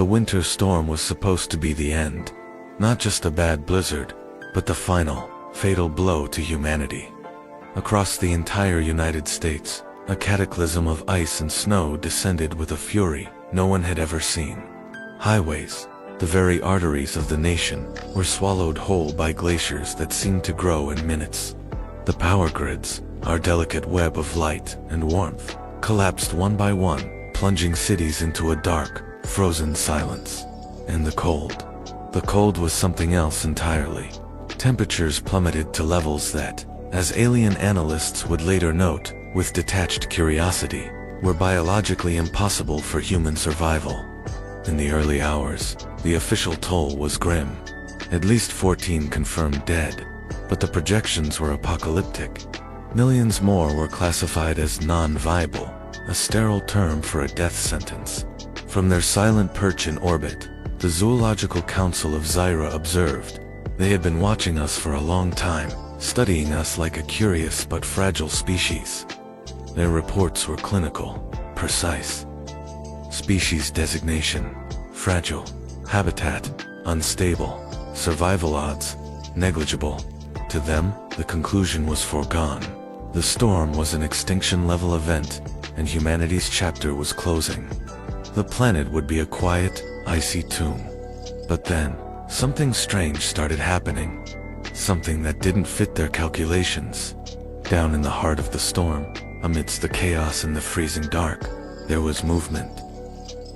The winter storm was supposed to be the end. Not just a bad blizzard, but the final, fatal blow to humanity. Across the entire United States, a cataclysm of ice and snow descended with a fury no one had ever seen. Highways, the very arteries of the nation, were swallowed whole by glaciers that seemed to grow in minutes. The power grids, our delicate web of light and warmth, collapsed one by one, plunging cities into a dark, frozen silence. And the cold. The cold was something else entirely. Temperatures plummeted to levels that, as alien analysts would later note, with detached curiosity, were biologically impossible for human survival. In the early hours, the official toll was grim. At least 14 confirmed dead, but the projections were apocalyptic. Millions more were classified as non-viable, a sterile term for a death sentence. From their silent perch in orbit, the Zoological Council of Zyra observed, they had been watching us for a long time, studying us like a curious but fragile species. Their reports were clinical, precise. Species designation: fragile. Habitat: unstable. Survival odds: negligible. To them, the conclusion was foregone. The storm was an extinction-level event, and humanity's chapter was closing. The planet would be a quiet, icy tomb. But then, something strange started happening. Something that didn't fit their calculations. Down in the heart of the storm, amidst the chaos and the freezing dark, there was movement.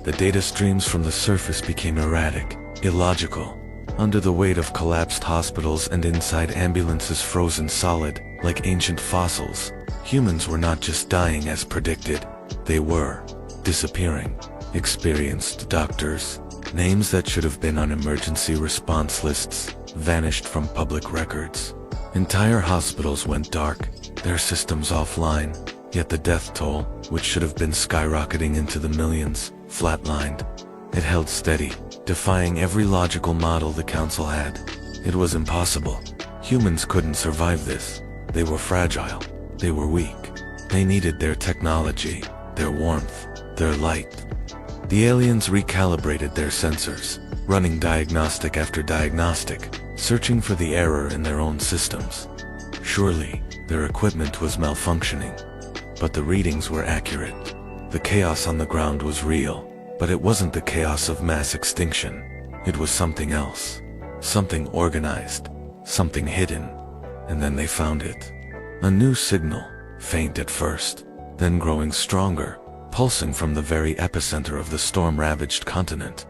The data streams from the surface became erratic, illogical. Under the weight of collapsed hospitals and inside ambulances frozen solid, like ancient fossils, humans were not just dying as predicted, they were disappearing. Experienced doctors, names that should have been on emergency response lists, vanished from public records. Entire hospitals went dark, their systems offline, yet the death toll, which should have been skyrocketing into the millions, flatlined. It held steady, defying every logical model the council had. It was impossible. Humans couldn't survive this. They were fragile. They were weak. They needed their technology, their warmth, their light. The aliens recalibrated their sensors, running diagnostic after diagnostic, searching for the error in their own systems. Surely, their equipment was malfunctioning. But the readings were accurate. The chaos on the ground was real, but it wasn't the chaos of mass extinction. It was something else. Something organized. Something hidden. And then they found it. A new signal, faint at first, then growing stronger, pulsing from the very epicenter of the storm-ravaged continent.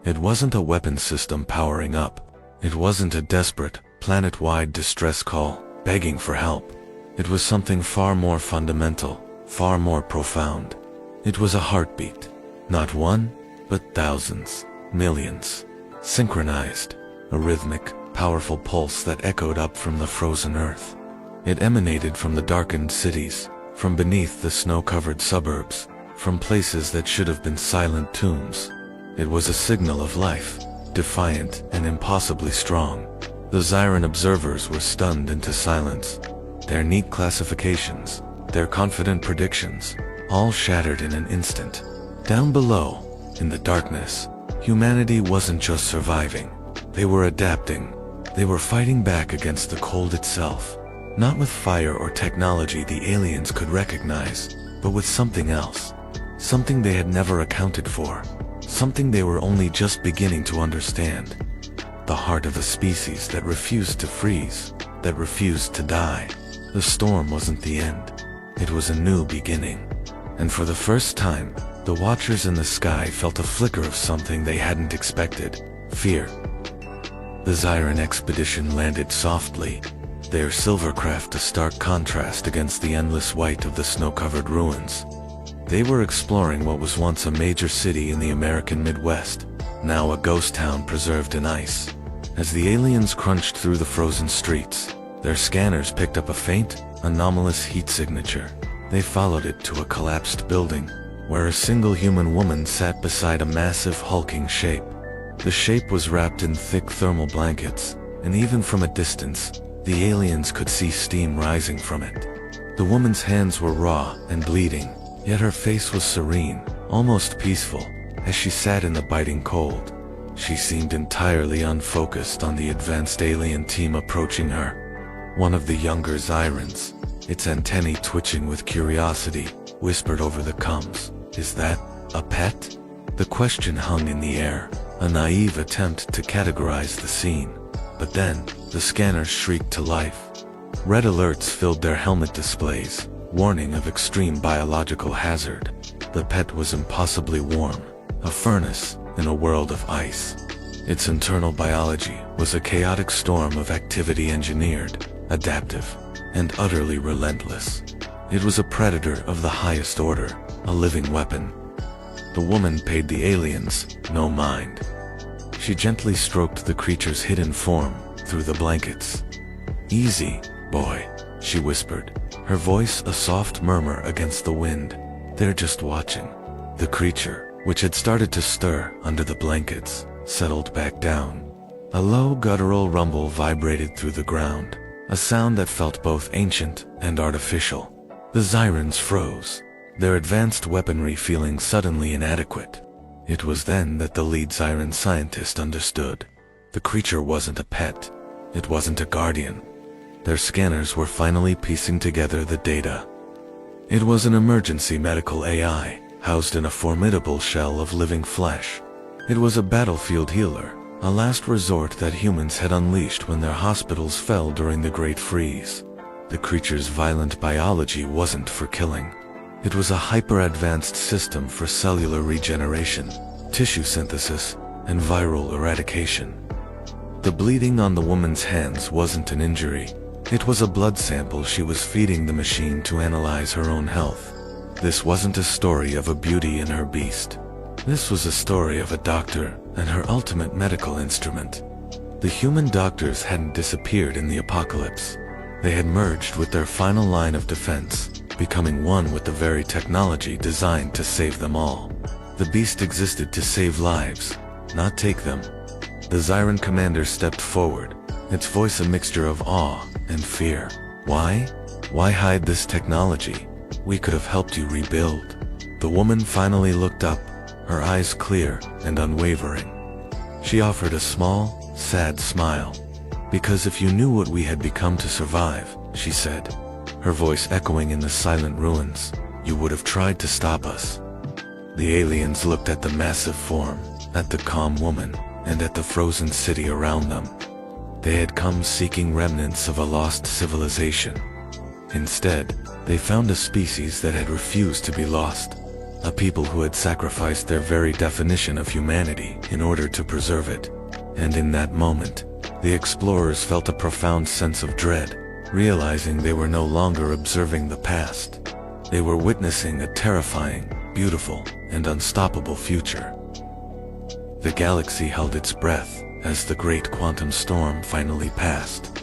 It wasn't a weapon system powering up. It wasn't a desperate, planet-wide distress call, begging for help. It was something far more fundamental, far more profound. It was a heartbeat. Not one, but thousands, millions. Synchronized. A rhythmic, powerful pulse that echoed up from the frozen earth. It emanated from the darkened cities, from beneath the snow-covered suburbs, from places that should have been silent tombs. It was a signal of life, defiant and impossibly strong. The Zyran observers were stunned into silence. Their neat classifications, their confident predictions, all shattered in an instant. Down below, in the darkness, humanity wasn't just surviving. They were adapting. They were fighting back against the cold itself. Not with fire or technology the aliens could recognize, but with something else. Something they had never accounted for. Something they were only just beginning to understand. The heart of a species that refused to freeze, that refused to die. The storm wasn't the end. It was a new beginning. And for the first time, the watchers in the sky felt a flicker of something they hadn't expected: fear. The Zyran expedition landed softly, their silver craft a stark contrast against the endless white of the snow-covered ruins. They were exploring what was once a major city in the American Midwest, now a ghost town preserved in ice. As the aliens crunched through the frozen streets, their scanners picked up a faint, anomalous heat signature. They followed it to a collapsed building, where a single human woman sat beside a massive hulking shape. The shape was wrapped in thick thermal blankets, and even from a distance, the aliens could see steam rising from it. The woman's hands were raw and bleeding, yet her face was serene, almost peaceful. As she sat in the biting cold, she seemed entirely unfocused on the advanced alien team approaching her. One of the younger Zyrans, its antennae twitching with curiosity, whispered over the comms, "Is that a pet?" The question hung in the air, a naive attempt to categorize the scene. But then, the scanners shrieked to life. Red alerts filled their helmet displays, warning of extreme biological hazard. The pet was impossibly warm, a furnace in a world of ice. Its internal biology was a chaotic storm of activity, engineered, adaptive, and utterly relentless. It was a predator of the highest order, a living weapon. The woman paid the aliens no mind. She gently stroked the creature's hidden form through the blankets. "Easy, boy," she whispered, her voice a soft murmur against the wind. "They're just watching." The creature, which had started to stir under the blankets, settled back down. A low guttural rumble vibrated through the ground, a sound that felt both ancient and artificial. The Zyrans froze, their advanced weaponry feeling suddenly inadequate. It was then that the lead Zyran scientist understood. The creature wasn't a pet. It wasn't a guardian. Their scanners were finally piecing together the data. It was an emergency medical AI, housed in a formidable shell of living flesh. It was a battlefield healer, a last resort that humans had unleashed when their hospitals fell during the Great Freeze. The creature's violent biology wasn't for killing. It was a hyper-advanced system for cellular regeneration, tissue synthesis, and viral eradication. The bleeding on the woman's hands wasn't an injury. It was a blood sample she was feeding the machine to analyze her own health. This wasn't a story of a beauty and her beast. This was a story of a doctor and her ultimate medical instrument. The human doctors hadn't disappeared in the apocalypse. They had merged with their final line of defense, becoming one with the very technology designed to save them all. The beast existed to save lives, not take them. The Zyran commander stepped forward, its voice a mixture of awe and fear. "Why? Why hide this technology? We could have helped you rebuild." The woman finally looked up, her eyes clear and unwavering. She offered a small, sad smile. "Because if you knew what we had become to survive," she said, her voice echoing in the silent ruins, "you would have tried to stop us." The aliens looked at the massive form, at the calm woman, and at the frozen city around them. They had come seeking remnants of a lost civilization. Instead, they found a species that had refused to be lost, a people who had sacrificed their very definition of humanity in order to preserve it. And in that moment, the explorers felt a profound sense of dread, realizing they were no longer observing the past. They were witnessing a terrifying, beautiful, and unstoppable future. The galaxy held its breath as the great quantum storm finally passed.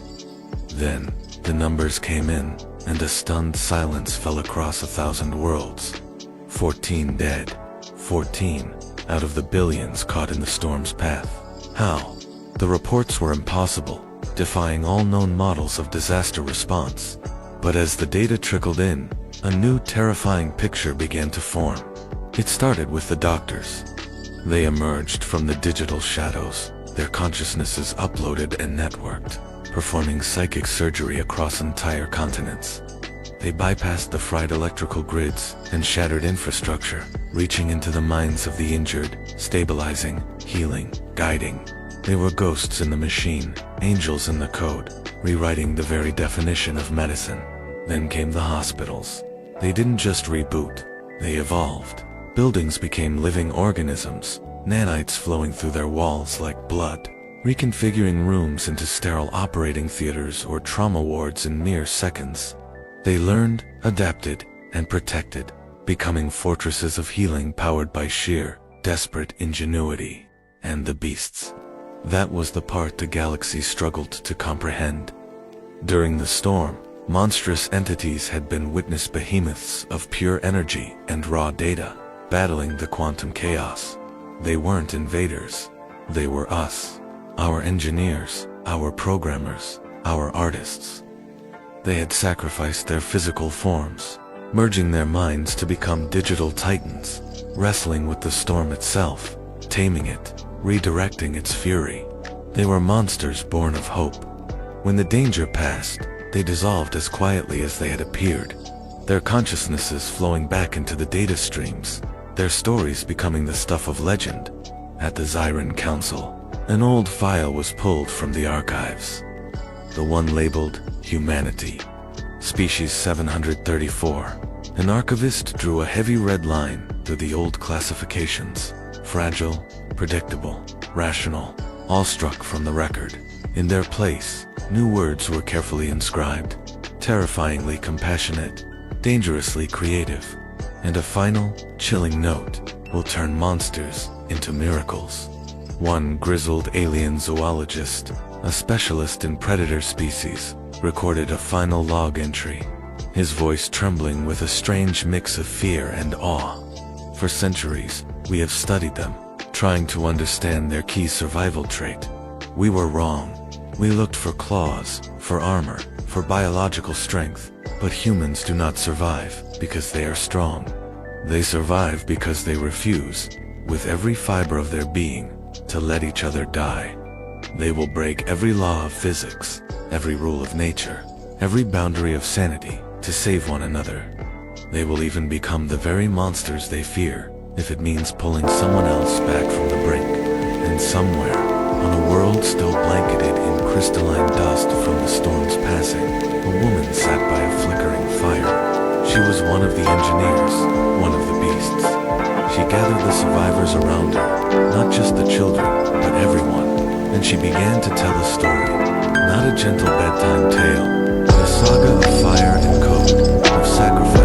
Then, the numbers came in, and a stunned silence fell across 1,000 worlds. 14 dead. 14 out of the billions caught in the storm's path. How? The reports were impossible, defying all known models of disaster response. But as the data trickled in, a new terrifying picture began to form. It started with the doctors. They emerged from the digital shadows, their consciousnesses uploaded and networked, performing psychic surgery across entire continents. They bypassed the fried electrical grids and shattered infrastructure, reaching into the minds of the injured, stabilizing, healing, guiding. They were ghosts in the machine, angels in the code, rewriting the very definition of medicine. Then came the hospitals. They didn't just reboot, they evolved. Buildings became living organisms, nanites flowing through their walls like blood, reconfiguring rooms into sterile operating theaters or trauma wards in mere seconds. They learned, adapted, and protected, becoming fortresses of healing powered by sheer, desperate ingenuity. And the beasts. That was the part the galaxy struggled to comprehend. During the storm, monstrous entities had been witness behemoths of pure energy and raw data, battling the quantum chaos. They weren't invaders. They were us. Our engineers, our programmers, our artists. They had sacrificed their physical forms, merging their minds to become digital titans, wrestling with the storm itself, taming it, redirecting its fury. They were monsters born of hope. When the danger passed, they dissolved as quietly as they had appeared, their consciousnesses flowing back into the data streams, their stories becoming the stuff of legend. At the Zyran Council, an old file was pulled from the archives. The one labeled Humanity, Species 734. An archivist drew a heavy red line through the old classifications. Fragile, predictable, rational, all struck from the record. In their place, new words were carefully inscribed. Terrifyingly compassionate, dangerously creative, and a final, chilling note: will turn monsters into miracles. One grizzled alien zoologist, a specialist in predator species, recorded a final log entry, his voice trembling with a strange mix of fear and awe. For centuries, we have studied them, trying to understand their key survival trait. We were wrong. We looked for claws, for armor, for biological strength, but humans do not survive because they are strong. They survive because they refuse, with every fiber of their being, to let each other die. They will break every law of physics, every rule of nature, every boundary of sanity, to save one another. They will even become the very monsters they fear, if it means pulling someone else back from the brink. And somewhere, on a world still blanketed in crystalline dust from the storm's passing, a woman sat by a flickering fire. She was one of the engineers, one of the beasts. She gathered the survivors around her, not just the children, but everyone, and she began to tell a story. Not a gentle bedtime tale, but a saga of fire and code, of sacrifice